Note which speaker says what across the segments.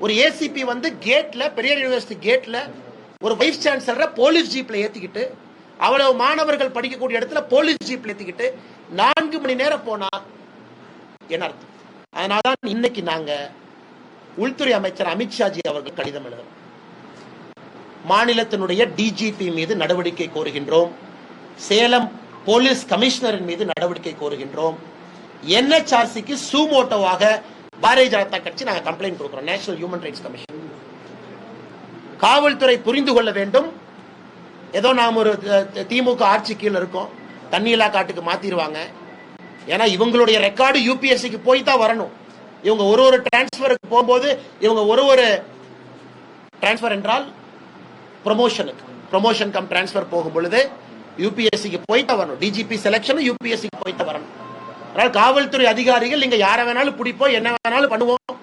Speaker 1: ஒரு ஏசிபி வந்து கேட்ல, பெரியார் யூனிவர்சிட்டி கேட்ல ஒரு வைஸ் சான்சலரை போலீஸ் ஜீப்ல ஏத்திக்கிட்டு, அவ்வளவு மாணவர்கள் படிக்கக்கூடிய இடத்துல போலீஸ் ஜீப்ல ஏத்திக்கிட்டு 4 மணி நேரம் போனா என்ன அர்த்தம்? அதனாலதான் இன்னைக்கு நாங்க உள்துறை அமைச்சர் அமித்ஷாஜி அவர்கள் கடிதம் எழுதுறோம். மாநிலத்தினுடைய டிஜிபி மீது நடவடிக்கை கோருகின்றோம். சேலம் போலீஸ் கமிஷனரின் மீது நடவடிக்கை கோருகின்றோம். என்எச்ஆர்சிக்கு சூமோட்டோவாக பாரதிய ஜனதா கட்சி நாங்கள் கம்ப்ளைண்ட் கொடுக்கிறோம். National human rights commission. காவல்துறை புரிந்து கொள்ள வேண்டும். ஏதோ நாம் ஒரு திமுக ஆட்சி கீழே இருக்கோம், தண்ணியில்லா காட்டுக்கு மாத்திடுவாங்க. ஏன்னா இவங்களுடைய ரெக்கார்டு யூபிஎஸ்சிக்கு போய் தான் வரணும். இவங்க ஒரு டிரான்ஸ்பருக்கு போகும்போது, இவங்க ஒரு டிரான்ஸ்பர் என்றால் ப்ரொமோஷன் கம் டிரான்ஸ்பர் போகும் பொழுது யூபிஎஸ்சிக்கு போய் தான் வரணும். டிஜிபி செலக்ஷன் யூபிஎஸ்சிக்கு போய் தான் வரணும். அதனால் காவல்துறை அதிகாரிகள் நீங்க யாரை வேணாலும் பிடிப்போம், என்ன வேணாலும் பண்ணுவோம்,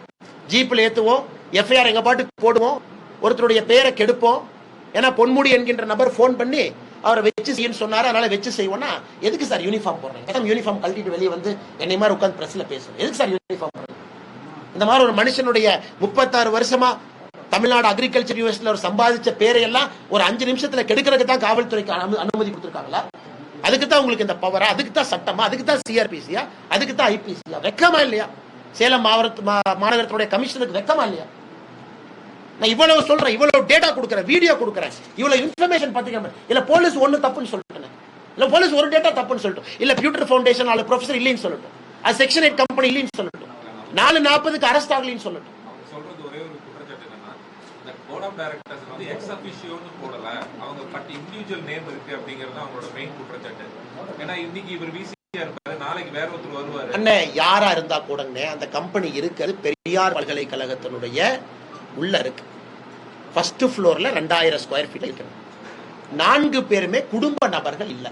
Speaker 1: ஜீப்ல ஏத்துவோம், எஃப்ஐஆர் எங்க பாட்டுக்கு போடுவோம், ஒருத்தருடைய பேரை கெடுப்போம். ஏன்னா பொன்முடி என்கின்ற நபர் போன் பண்ணி அவரை வச்சு செய்யன்னு சொன்னாரு, அதனால வச்சு செய்வோம்னா எதுக்கு சார் யூனிஃபார்ம் போடுறேன்? யூனிஃபார்ம் கழட்டிட்டு வெளியே வந்து என்னை மாதிரி உட்காந்து பிரஸ்ல பேசுறேன். எதுக்கு சார் யூனிஃபார்ம் போடுறேன்? இந்த மாதிரி ஒரு மனுஷனுடைய 36 வருஷமா தமிழ்நாடு அக்ரிகல்ச்சர் யூனிவர்சிட்டியில ஒரு சம்பாதிச்ச பேரையெல்லாம் ஒரு 5 நிமிஷத்துல கெடுக்கிறதுக்கு தான் காவல்துறைக்கு அனுமதி கொடுத்திருக்காங்களா? அதுக்கு தான் உங்களுக்கு இந்த பவரா? அதுக்கு தான் சட்டமா? அதுக்கு தான் சிஆர்பிசியா? அதுக்கு தான் ஐபிசியா? வெக்கமா இல்லையா? சேலம் மாநகரத்துடைய கமிஷனருக்கு வெக்கமா இல்லையா? நான் இவ்வளவு சொல்றேன், இவ்வளவு டேட்டா கொடுக்கறேன், வீடியோ கொடுக்கறேன், இவ்வளவு இன்ஃபர்மேஷன் பாத்தீங்க. இல்ல போலீஸ் ஒண்ணு தப்புன்னு சொல்லிட்டேன், இல்ல போலீஸ் ஒரு டேட்டா தப்புன்னு சொல்லிட்டோம், இல்ல பியூட்டர் ஃபவுண்டேஷன் ஆளு ப்ரொஃபசர் இல்லைன்னு சொல்லட்டும், அது செக்ஷன் 8 கம்பெனி இல்லைன்னு சொல்லட்டும், 4:40க்கு அரெஸ்ட் ஆகலைன்னு சொல்லட்டும்.
Speaker 2: சொல்றது ஒரே ஒரு குற்றச்சாட்டு என்னன்னா, இந்த போர்ட் ஆஃப் டைரக்டர்ஸ் வந்து எக்ஸ் அபிஷியோன்னு போடல, அவங்க பட் இண்டிவிஜுவல் நேம் இருக்கு அப்படிங்கறது அவங்களோட மெயின் குற்றச்சாட்டு. ஏன்னா இன்னைக்கு இவர் விசிஆ இருப்பாரு, நாளைக்கு வேற ஒருத்தர் வருவாரு. அண்ணே
Speaker 1: யாரா இருந்தா கூடங்க அந்த கம்பெனி இருக்கிறது பெரியார் பல்கலைக்கழகத்தினுடைய உள்ள இருக்கு. ஃபர்ஸ்ட் ஃப்ளோர்ல 2000 ஸ்கொயர் ஃபீட் இருக்கு. 4 பேருமே குடும்ப நபர்கள் இல்ல.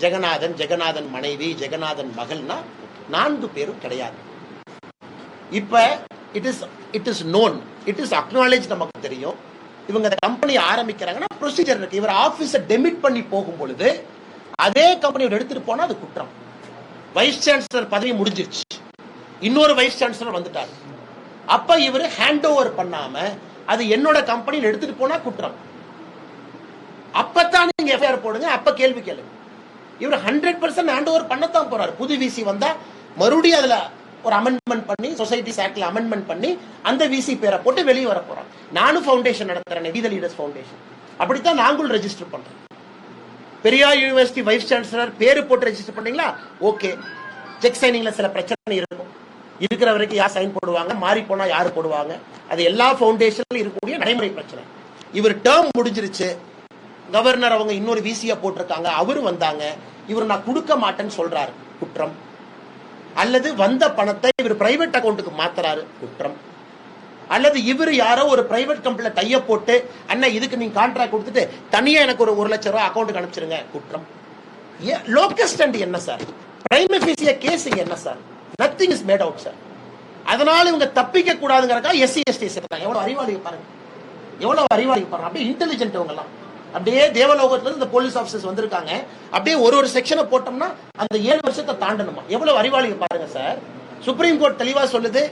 Speaker 1: ஜெகநாதன் மனைவி, ஜெகநாதன் மகள்னா 4 பேரும் கிடையாது. இப்ப it is known, it is acknowledge, நமக்கு தெரியும். இவங்க அந்த கம்பெனி ஆரம்பிக்கிறாங்கன்னா ப்ரொசீஜர் இருக்கு. இவர் ஆபீஸை டெமிட் பண்ணி போகும் பொழுது அதே கம்பெனியோட எடுத்துட்டு போனா அது குற்றம். வைஸ் சான்சலர் பதவி முடிஞ்சிருச்சு, இன்னொரு வைஸ் சான்சலர் வந்துட்டாரு. அப்ப இவர் ஹேண்ட் ஓவர் பண்ணாம அது என்னோட கம்பெனியில் எடுத்துட்டு போனா குற்றம். அப்பதான் நீங்க எஃப்ஐஆர் போடுங்க, அப்ப கேள்வி கேளுங்க. இவர் 100% ஹேண்ட் ஓவர் பண்ணத்தான் போறாரு. புது விசி வந்தா மறுபடியும் அதுல ஒரு அமெண்ட்மெண்ட் பண்ணி, சொசைட்டி ஆக்ட்ல அமெண்ட்மெண்ட் பண்ணி அந்த விசி பேரை போட்டு வெளியே வர போறாங்க. நானும் ஃபவுண்டேஷன் நடத்துறேன், வி தி லீடர்ஸ் ஃபவுண்டேஷன். அப்படித்தான் நாங்களும் ரெஜிஸ்டர் பண்றோம். பெரியார் யூனிவர்சிட்டி வைஸ் சான்சலர் பேரு போட்டு ரெஜிஸ்டர் பண்ணீங்களா? ஓகே. செக் சைனிங்ல சில பிரச்சனை இருக்கும், இருக்கிற வரைக்கும் யார் சைன் போடுவாங்க, மாறி போனா யாரு போடுவாங்க, அது எல்லா ஃபவுண்டேஷன்ல இருக்கக்கூடிய நடைமுறை பிரச்சனை. இவர் டேர்ம் முடிஞ்சிருச்சு, கவர்னர் அவங்க இன்னொரு விசியா போட்டிருக்காங்க, அவரு வந்தாங்க, இவர் நான் கொடுக்க மாட்டேன்னு சொல்றாரு, குற்றம். அல்லது வந்த பணத்தை இவர் பிரைவேட் அக்கௌண்ட்டுக்கு மாத்துறாரு, குற்றம். அல்லது இவர் யாரோ ஒரு பிரைவேட் கம்பெனில டைய போட்டு அண்ணா இதுக்கு நீங்க கான்ட்ராக்ட் கொடுத்துட்டு தனியா எனக்கு ஒரு 1 லட்சம் ரூபாய் அக்கௌண்ட்டுக்கு அனுப்பிச்சிருங்க, குற்றம். லோக்கல் ஸ்டாண்ட் என்ன சார்? பிரைம் எஃபிசியா கேஸ் என்ன sir? Nothing is made out sir. அதனால இவங்க தப்பிக்க கூடாதுங்கறக்கா எஸ்சி எஸ்டி சேர்த்தாங்க. எவ்வளவு அறிவாளி பாருங்க, எவ்வளவு அறிவாளி பாருங்க. அப்படியே இன்டெலிஜென்ட் இவங்க எல்லாம். அப்படியே தேவலோகத்துல இருந்து இந்த போலீஸ் ஆபீசர்ஸ் வந்திருக்காங்க. அப்படியே ஒரு செக்ஷனை போட்டோம்னா அந்த 7 வருஷத்தை தாண்டணுமா? எவ்வளவு அறிவாளி பாருங்க சார். சுப்ரீம் கோர்ட் தெளிவா சொல்லுது,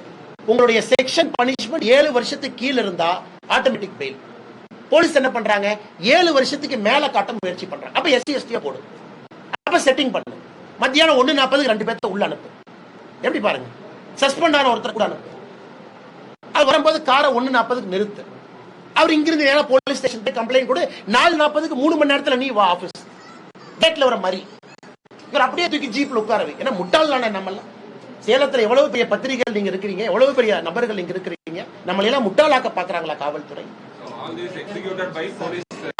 Speaker 1: உங்களுடைய செக்ஷன் பனிஷ்மெண்ட் 7 வருஷத்துக்கு கீழ இருந்தா ஆட்டோமேட்டிக் பெயில். போலீஸ் என்ன பண்றாங்க, 7 வருஷத்துக்கு மேல காட்ட முயற்சி பண்றாங்க. அப்ப எஸ்சி எஸ்டியா போடு, அப்ப செட்டிங் பண்ணு. மத்தியானம் 1:40க்கு 2 பேர்த்த உள்ள அனுப்பு. எப்படி பாருங்க, சஸ்பெண்ட் ஆன ஒருத்தர் கூட அனுப்பு. அது வரும்போது காரை 1:40க்கு நிறுத்து. அவர் இங்கிருந்து நேரா போலீஸ் ஸ்டேஷன் போய் கம்ப்ளைண்ட் கொடு. 4:40க்கு 3 மணி நேரத்துல நீ வா ஆபீஸ். கேட்ல வர மாதிரி இவர் அப்படியே தூக்கி ஜீப்ல உட்காரவை. ஏன்னா முட்டாள் தானே நம்மள. சேலத்துல எவ்வளவு பெரிய பத்திரிகைகள் நீங்க இருக்கிறீங்க, எவ்வளவு பெரிய நபர்கள் நீங்க இருக்கிறீங்க, நம்மள எல்லாம் முட்டாளாக்க பாக்குறாங்களா காவல்துறை?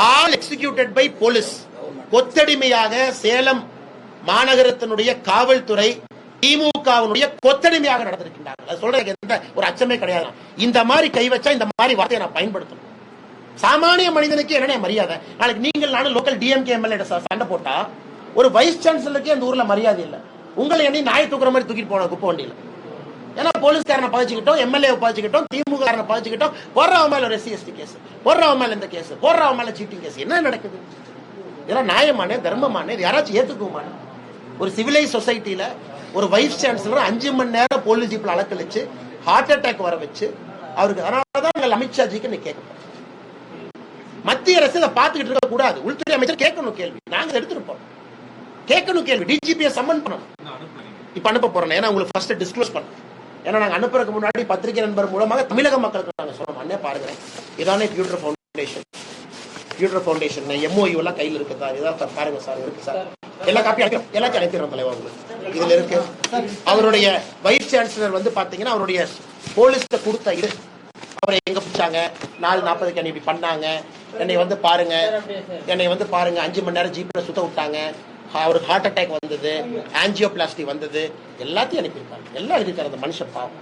Speaker 1: All executed by police. கொத்தடிமையாக சேலம் மாநகரத்தினுடைய காவல்துறை திமுகவினுடைய கொத்தடிமையாக நடந்திருக்கின்றார்கள். சொல்றதுக்கு எந்த ஒரு அச்சமே கிடையாது. இந்த மாதிரி கை வச்சா இந்த மாதிரி வார்த்தையை நான் பயன்படுத்தணும். சாமானிய மனிதனுக்கு என்ன மரியாதை? நாளைக்கு நீங்கள் நானும் லோக்கல் டிஎம்கே எம்எல்ஏ சண்டை போட்டா ஒரு வைஸ் சான்சலருக்கே அந்த ஊர்ல மரியாதை இல்லை. உங்களை எண்ணி நாயை தூக்குற மாதிரி தூக்கிட்டு போன குப்பை வண்டியில. ஏன்னா போலீஸ்காரனை பாதிச்சுக்கிட்டோம், எம்எல்ஏ பாதிச்சுக்கிட்டோம், திமுக காரனை பாதிச்சுக்கிட்டோம், போடுறவன் மேல எஸ்சி எஸ்டி கேஸ், போடுறவன் மேல இந்த கேஸ், போடுறவன் மேல சீட்டிங் கேஸ். என்ன நடக்குது? இதெல்லாம் நியாயமானே, தர்மமானே, யாராச்சும் ஏத்துக்குமானே? ஒரு சிவிலைஸ் சொசைட்டில ஒரு வைஸ் சான்சலர் 5 மணி நேரம் போலீஸ் ஜீப்ல அலக்கழிச்சு ஹார்ட் அட்டாக் வர வச்சு அவருக்கு. அதனால தான் நாங்கள் அமித்ஷாஜிக்கு நீ கேட்க போறோம். மத்திய அரசு இதை பார்த்துக்கிட்டு இருக்க கூடாது. உள்துறை அமைச்சர் கேட்கணும் கேள்வி, நாங்க எடுத்துருப்போம். கேட்கணும் கேள்வி, டிஜிபியை சம்மன் பண்ணணும். இப்ப அனுப்ப போறோம், ஏன்னா உங்களுக்கு ஃபர்ஸ்ட் டிஸ்க்ளோஸ் பண்ணணும். ஏன்னா நாங்க அனுப்புறதுக்கு முன்னாடி பத்திரிகை நண்பர் மூலமாக தமிழக மக்களுக்கு நாங்க சொல்றோம். அண்ணே பாருங்க, இதானே ஃபியூச்சர் ஃபவுண்டேஷன் MOU எல்லாம் கையில் இருக்குதா, இதான் பாருங்க சார், இருக்கு சார், எல்லா காப்பி எல்லாத்தையும் அனுப்பிடுறோம் தலைவா உங்களுக்கு. இதுல இருக்கு அவருடைய வைஸ் சான்சலர் வந்து பாத்தீங்கன்னா அவருடைய போலீஸ்ல கொடுத்த இது, அவரை எங்க பிடிச்சாங்க 4:40 என்னை இப்படி பண்ணாங்க, என்னை வந்து பாருங்க 5 மணி நேரம் ஜீப்ல சுத்த விட்டாங்க, அவருக்கு ஹார்ட் அட்டாக் வந்தது, ஆஞ்சியோபிளாஸ்டி வந்தது, எல்லாத்தையும் அனுப்பியிருக்காங்க. எல்லாம் எழுதியிருக்காரு அந்த மனுஷன் பாவம்.